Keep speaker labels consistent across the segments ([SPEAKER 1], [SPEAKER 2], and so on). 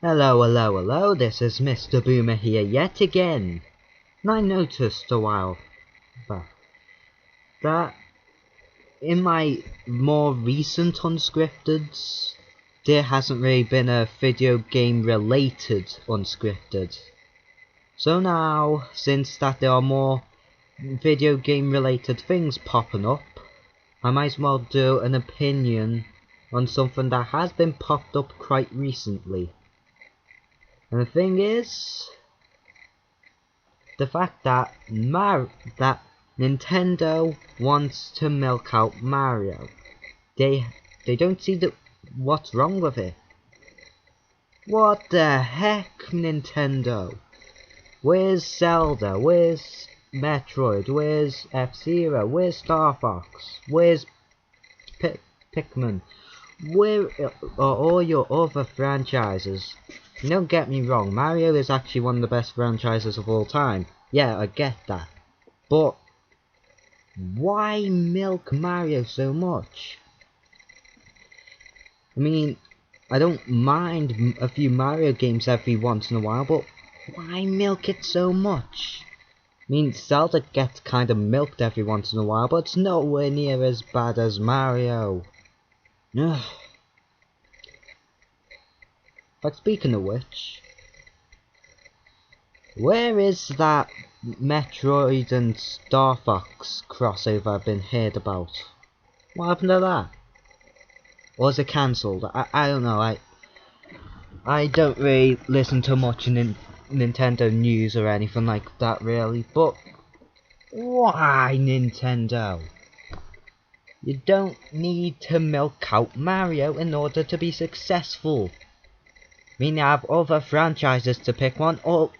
[SPEAKER 1] Hello, hello, hello, this is Mr. Boomer here yet again. And I noticed a while back that in my more recent Unscripteds, there hasn't really been a video game related Unscripted. So now, since that there are more video game related things popping up, I might as well do an opinion on something that has been popped up quite recently. And the thing is, the fact that Nintendo wants to milk out Mario. They don't see what's wrong with it. What the heck, Nintendo? Where's Zelda? Where's Metroid? Where's F-Zero? Where's Star Fox? Where's Pikmin? Where are all your other franchises? Don't get me wrong, Mario is actually one of the best franchises of all time. Yeah, I get that. But why milk Mario so much? I mean, I don't mind a few Mario games every once in a while, but why milk it so much? I mean, Zelda gets kind of milked every once in a while, but it's nowhere near as bad as Mario. Ugh. But speaking of which, where is that Metroid and Star Fox crossover I've been heard about? What happened to that? Or is it cancelled? I don't know. I don't really listen to much Nintendo news or anything like that really, but why Nintendo? You don't need to milk out Mario in order to be successful. I mean, you have other franchises to pick one, or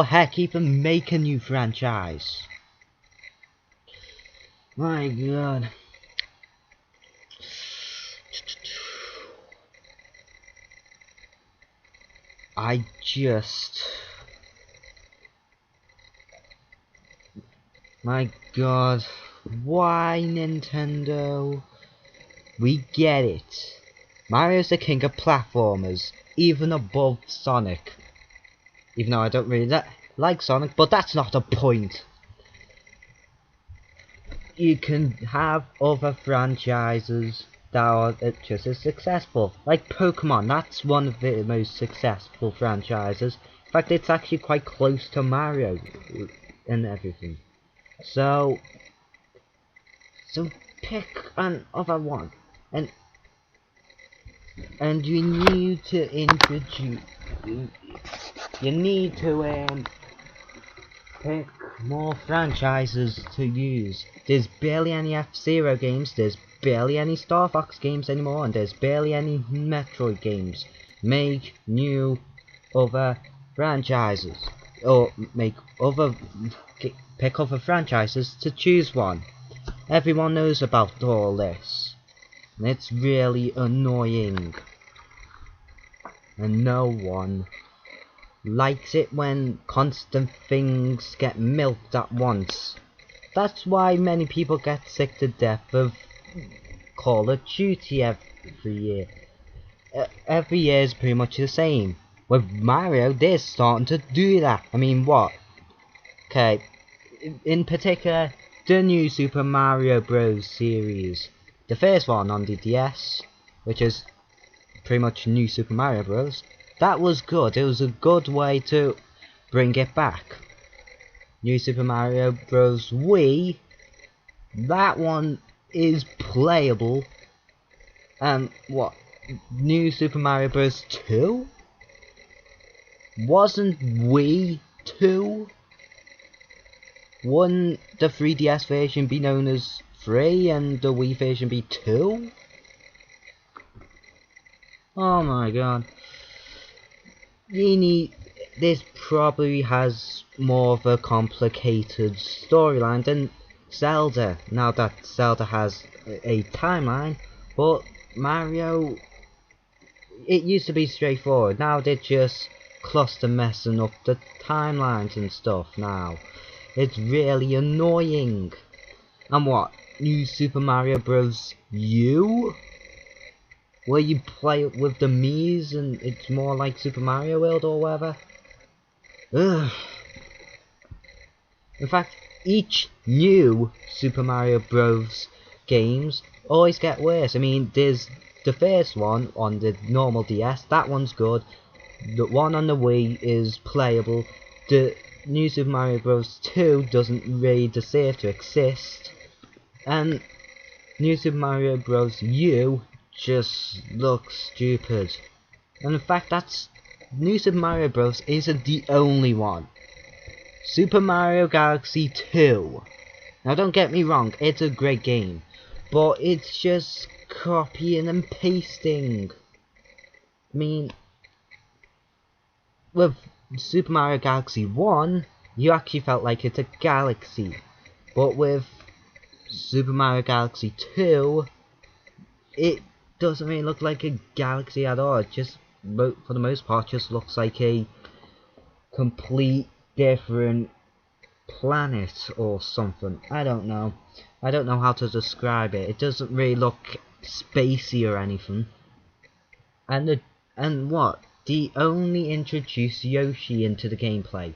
[SPEAKER 1] heck, even make a new franchise. My god. My god. Why Nintendo? We get it. Mario's the king of platformers, even above Sonic. Even though I don't really like Sonic, but that's not the point. You can have other franchises that are just as successful. Like Pokemon, that's one of the most successful franchises. In fact, it's actually quite close to Mario and everything. So pick another one. And you need to introduce... You need to pick more franchises to use. There's barely any F-Zero games, there's barely any Star Fox games anymore, and there's barely any Metroid games. Make new other franchises. Or pick other franchises to choose one. Everyone knows about all this. And it's really annoying. And no one likes it when constant things get milked at once. That's why many people get sick to death of Call of Duty every year. Every year is pretty much the same. With Mario, they're starting to do that. I mean, what? Okay, in particular, the new Super Mario Bros. Series. The first one on the DS, which is pretty much new Super Mario Bros. That was good. It was a good way to bring it back. New Super Mario Bros. Wii, that one is playable. What? New Super Mario Bros. 2? Wasn't Wii 2? Wouldn't the 3DS version be known as 3 and the Wii version be 2? Oh my god. This probably has more of a complicated storyline than Zelda, now that Zelda has a timeline, but Mario, it used to be straightforward. Now they're just cluster messing up the timelines and stuff now. It's really annoying. And what? New Super Mario Bros. U? where you play it with the Mii's and it's more like Super Mario World or whatever. Ugh. In fact, each new Super Mario Bros. Games always get worse. I mean, there's the first one on the normal DS, that one's good. The one on the Wii is playable. The new Super Mario Bros. 2 doesn't really deserve to exist. And New Super Mario Bros. U just looks stupid. And in fact, that's New Super Mario Bros. Isn't the only one. Super Mario Galaxy 2. Now don't get me wrong, it's a great game. But it's just copying and pasting. I mean, with Super Mario Galaxy 1, you actually felt like it's a galaxy. But with Super Mario Galaxy 2, it doesn't really look like a galaxy at all. It just, for the most part, just looks like a complete different planet or something. I don't know. I don't know how to describe it. It doesn't really look spacey or anything. And what? They only introduced Yoshi into the gameplay.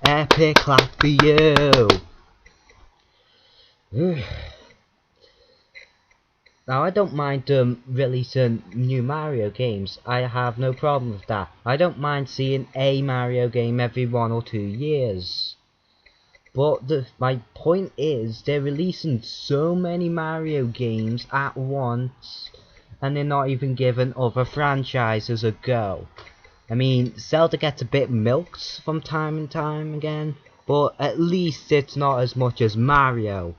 [SPEAKER 1] Epic clap for you! Now, I don't mind them releasing new Mario games. I have no problem with that. I don't mind seeing a Mario game every 1 or 2 years. But my point is, they're releasing so many Mario games at once, and they're not even giving other franchises a go. I mean, Zelda gets a bit milked from time and time again, but at least it's not as much as Mario.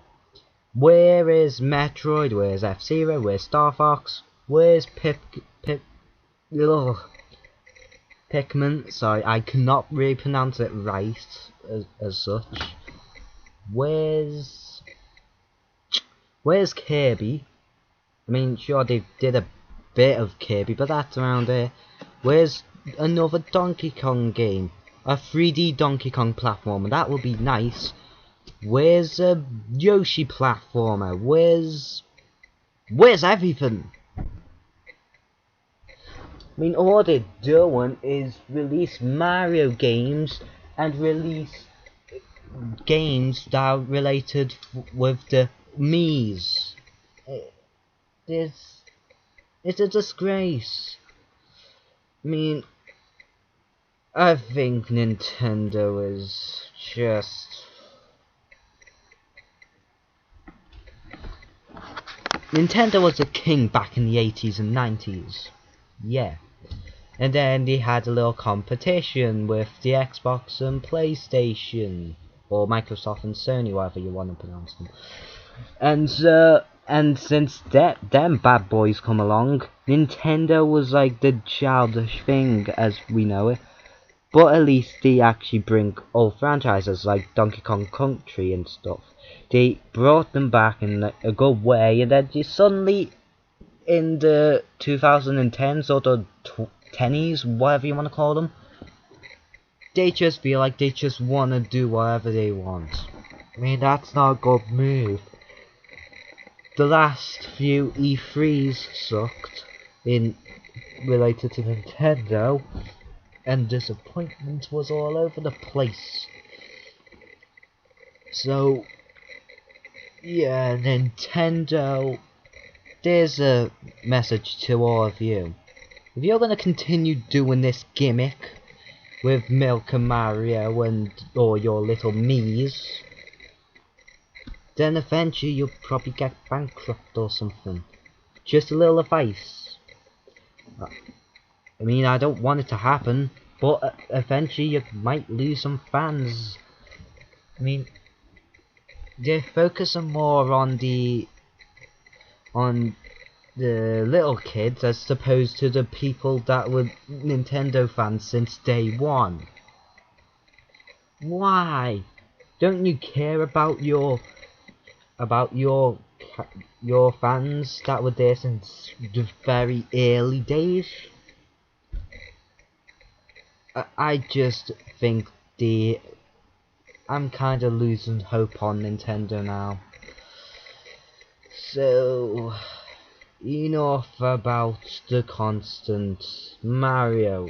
[SPEAKER 1] Where is Metroid? Where's F-Zero? Where's Star Fox? Where's Pikmin? Sorry, I cannot really pronounce it right as such. Where's Kirby? I mean, sure, they did a bit of Kirby, but that's around there. Where's another Donkey Kong game? A 3D Donkey Kong platformer, that would be nice. Where's a Yoshi platformer? Where's everything? I mean, all they're doing is release Mario games and release games that are related with the Mii's. It's a disgrace. I mean, I think Nintendo is just... Nintendo was a king back in the 80s and 90s. Yeah. And then they had a little competition with the Xbox and PlayStation. Or Microsoft and Sony, whatever you want to pronounce them. And since them bad boys come along, Nintendo was like the childish thing as we know it. But at least they actually bring old franchises like Donkey Kong Country and stuff. They brought them back in a good way, and then just suddenly in the 2010s or the 10s, whatever you want to call them, they just feel like they just want to do whatever they want. I mean, that's not a good move. The last few E3s sucked in related to Nintendo, and disappointment was all over the place. So yeah, Nintendo, there's a message to all of you. If you're gonna continue doing this gimmick with Milk and Mario and or your little Mii's, then eventually you'll probably get bankrupt or something. Just a little advice. I mean, I don't want it to happen, but eventually you might lose some fans. I mean, they're focusing more on the little kids as opposed to the people that were Nintendo fans since day one. Why? Don't you care about your fans that were there since the very early days? I just think I'm kind of losing hope on Nintendo now. So enough about the constant Mario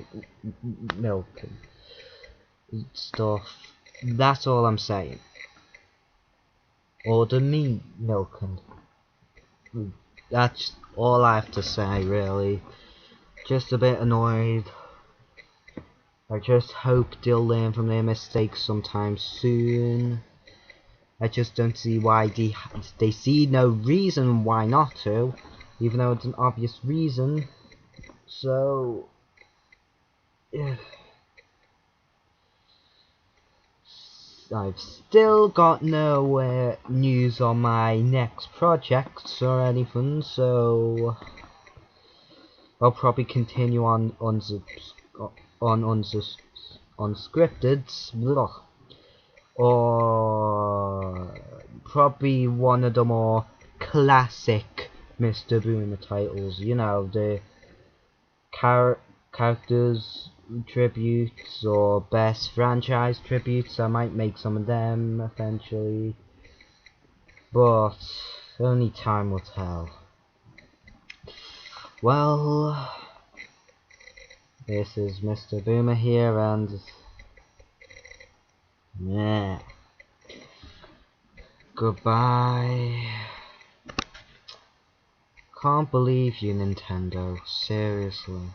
[SPEAKER 1] milking stuff. That's all I'm saying. Or the meat milking. That's all I have to say, really. Just a bit annoyed. I just hope they'll learn from their mistakes sometime soon. I just don't see why they see no reason why not to, even though it's an obvious reason. So, yeah. I've still got no news on my next projects or anything, so I'll probably continue on unscripted, or probably one of the more classic Mr. Boomer titles. You know, the characters tributes or best franchise tributes. I might make some of them eventually, but only time will tell. Well, this is Mr. Boomer here, and yeah, goodbye. Can't believe you, Nintendo, seriously.